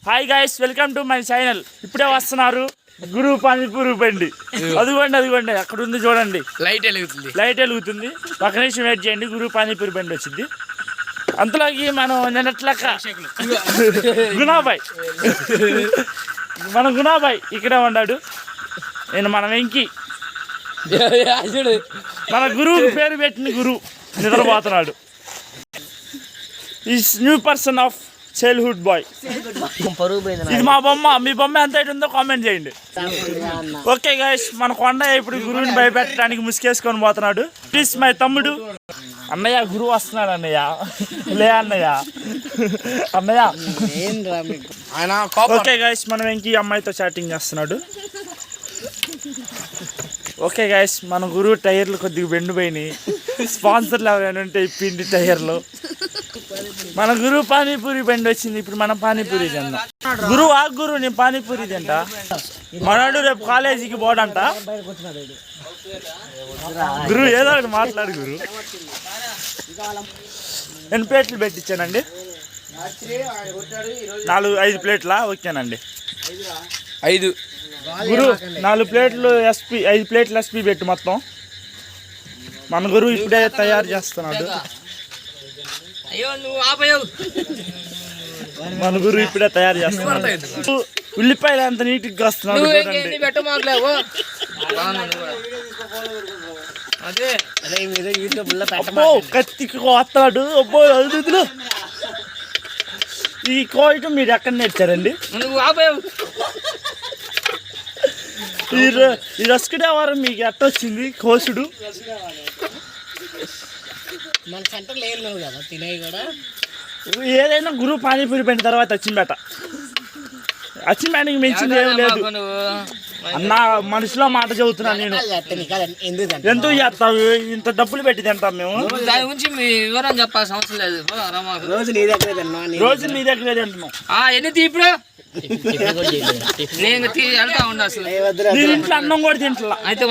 Hi guys, welcome to my channel. ఇప్పుడే వస్తున్నారు గురు పానీపూరి బండి. అదిగోండి అక్కడ ఉంది చూడండి, లైట్ వెలుగుతుంది. ఒక నిమిషం వెయిట్ చేయండి, గురు పానీపూరి బండి వచ్చింది. అంతలోకి మనం నిన్నట్లక గుణాబాయ్ ఇక్కడే ఉన్నాడు. నేను మన వెంకి, మన గురువు పేరు పెట్టిన గురువు నిద్రపోతున్నాడు. Is new person of childhood boy. ఇది మా బొమ్మ. మీ బొమ్మ ఎంత అయితే ఉందో కామెంట్ చేయండి. ఓకే గైస్, మన కొండ ఇప్పుడు గురువుని భయపెట్టడానికి ముసుకేసుకొని పోతున్నాడు. ప్లీజ్ మై తమ్ముడు. అన్నయ్య, గురువు వస్తున్నాడు అన్నయ్య. లే అన్నయ్య, అన్నయ్య. ఓకే గైస్, మనం ఇంక అమ్మాయితో చాటింగ్ చేస్తున్నాడు. ఓకే గైస్, మన గురువు టైర్లు కొద్దిగా బెండిపోయినాయి. స్పాన్సర్లు ఎవరైనా ఉంటే ఇప్పిండి టైర్లు. మన గురువు పానీపూరి బండి వచ్చింది. ఇప్పుడు మనం పానీపూరి తిందాం. గురువు గురువు నేను పానీపూరి తింటా. మనడు రేపు కాలేజీకి పోడంట. గురువు ఏదో ఒకటి మాట్లాడు గురువు. ఎన్ని ప్లేట్లు పెట్టించానండి? 5 ప్లేట్లా? ఓకేనండి. 5 గురు 4 ప్లేట్లు ఎస్పీ, 5 ప్లేట్లు ఎస్పీ పెట్టి మొత్తం. మన గురువు ఇప్పుడే తయారు చేస్తున్నాడు. మన గురువు ఇప్పుడే తయారు చేస్తున్నాడు. ఉల్లిపాయలు ఎంత నీట్గా వస్తున్నాడు చూడండి. కత్తికి వస్తాడు. అబ్బో, ఈ కోయటం మీరు ఎక్కడ నేర్చారండి? ఈ రస్కుడే వారం మీకు ఎట్ట వచ్చింది కోసుడు? మన సెంటర్లో ఏం లేవు కదా తినేవి కూడా. ఏదైనా గురువు పానీపూరి పైన తర్వాత అచ్చింపేట మించింది ఏం లేదు అన్న. మనుషులో మాట చదువుతున్నా నేను. ఎందుకు చేస్తావు? ఇంత డబ్బులు పెట్టి తింటాం మేము. దాని గురించి మీ వివరం చెప్పాల్సిన అవసరం లేదు. రోజు నీ దగ్గరే తింటున్నాం. ఎన్ని తీప్పుడు నేను వెళ్తా ఉండ. అసలు ఇంట్లో అన్నం కూడా తింటా. అయితే